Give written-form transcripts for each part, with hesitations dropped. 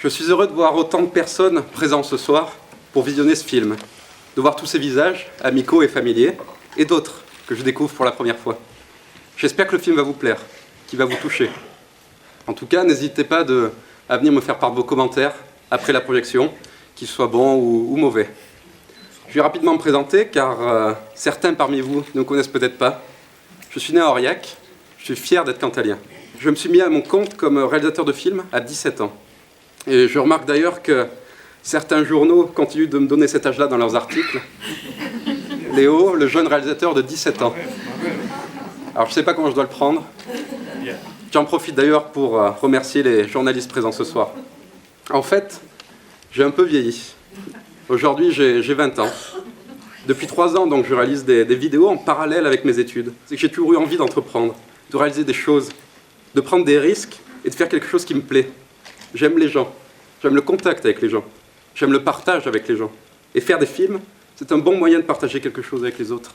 Je suis heureux de voir autant de personnes présentes ce soir pour visionner ce film, de voir tous ces visages, amicaux et familiers, et d'autres que je découvre pour la première fois. J'espère que le film va vous plaire, qu'il va vous toucher. En tout cas, n'hésitez pas à venir me faire part de vos commentaires après la projection, qu'ils soient bons ou mauvais. Je vais rapidement me présenter car certains parmi vous ne me connaissent peut-être pas. Je suis né à Aurillac, je suis fier d'être cantalien. Je me suis mis à mon compte comme réalisateur de films à 17 ans. Et je remarque d'ailleurs que certains journaux continuent de me donner cet âge-là dans leurs articles. Léo, le jeune réalisateur de 17 ans. Alors je ne sais pas comment je dois le prendre. J'en profite d'ailleurs pour remercier les journalistes présents ce soir. En fait, j'ai un peu vieilli. Aujourd'hui, j'ai 20 ans. Depuis 3 ans, donc, je réalise des vidéos en parallèle avec mes études. C'est que j'ai toujours eu envie d'entreprendre, de réaliser des choses, de prendre des risques et de faire quelque chose qui me plaît. J'aime les gens, j'aime le contact avec les gens, j'aime le partage avec les gens. Et faire des films, c'est un bon moyen de partager quelque chose avec les autres.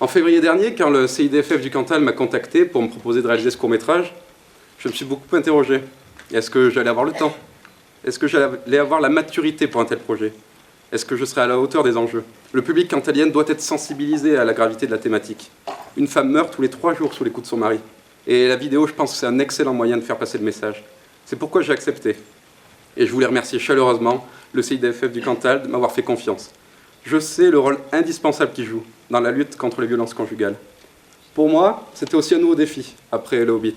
En février dernier, quand le CIDFF du Cantal m'a contacté pour me proposer de réaliser ce court-métrage, je me suis beaucoup interrogé. Est-ce que j'allais avoir le temps? Est-ce que j'allais avoir la maturité pour un tel projet? Est-ce que je serai à la hauteur des enjeux? Le public cantalien doit être sensibilisé à la gravité de la thématique. Une femme meurt tous les 3 jours sous les coups de son mari. Et la vidéo, je pense que c'est un excellent moyen de faire passer le message. C'est pourquoi j'ai accepté. Et je voulais remercier chaleureusement le CIDFF du Cantal de m'avoir fait confiance. Je sais le rôle indispensable qu'il joue dans la lutte contre les violences conjugales. Pour moi, c'était aussi un nouveau défi, après Le Hobbit.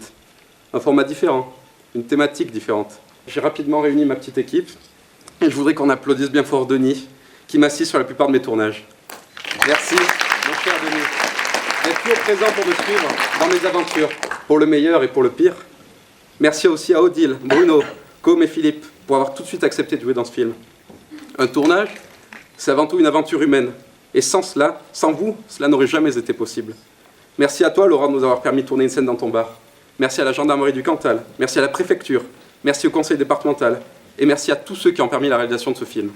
Un format différent, une thématique différente. J'ai rapidement réuni ma petite équipe. Et je voudrais qu'on applaudisse bien fort Denis, qui m'assiste sur la plupart de mes tournages. Merci, mon cher Denis, d'être toujours présent pour me suivre dans mes aventures, pour le meilleur et pour le pire. Merci aussi à Odile, Bruno, Com et Philippe, pour avoir tout de suite accepté de jouer dans ce film. Un tournage, c'est avant tout une aventure humaine. Et sans cela, sans vous, cela n'aurait jamais été possible. Merci à toi, Laura, de nous avoir permis de tourner une scène dans ton bar. Merci à la gendarmerie du Cantal. Merci à la préfecture. Merci au conseil départemental. Et merci à tous ceux qui ont permis la réalisation de ce film.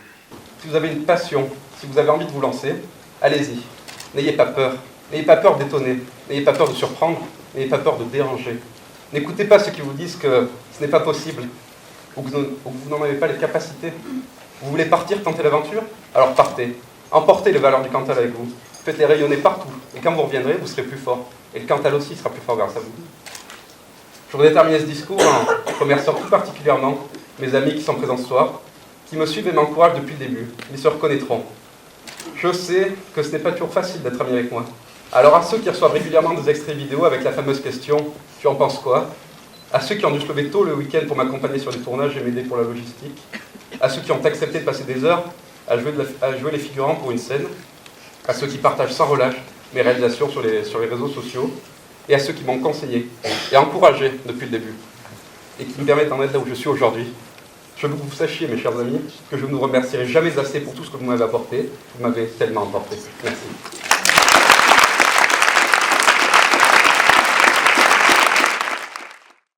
Si vous avez une passion, si vous avez envie de vous lancer, allez-y. N'ayez pas peur. N'ayez pas peur d'étonner. N'ayez pas peur de surprendre. N'ayez pas peur de déranger. N'écoutez pas ceux qui vous disent que ce n'est pas possible ou que vous n'en avez pas les capacités. Vous voulez partir, tenter l'aventure? Alors partez. Emportez les valeurs du Cantal avec vous. Faites-les rayonner partout. Et quand vous reviendrez, vous serez plus fort. Et le Cantal aussi sera plus fort grâce à vous. Je voudrais terminer ce discours en remerciant tout particulièrement mes amis qui sont présents ce soir, qui me suivent et m'encouragent depuis le début. Ils se reconnaîtront. Je sais que ce n'est pas toujours facile d'être ami avec moi. Alors à ceux qui reçoivent régulièrement des extraits vidéo avec la fameuse question « Tu en penses quoi ?», à ceux qui ont dû se lever tôt le week-end pour m'accompagner sur les tournages et m'aider pour la logistique, à ceux qui ont accepté de passer des heures à jouer les figurants pour une scène, à ceux qui partagent sans relâche mes réalisations sur les réseaux sociaux, et à ceux qui m'ont conseillé et encouragé depuis le début, et qui me permettent d'en être là où je suis aujourd'hui. Je veux que vous sachiez, mes chers amis, que je ne vous remercierai jamais assez pour tout ce que vous m'avez apporté. Vous m'avez tellement apporté. Merci.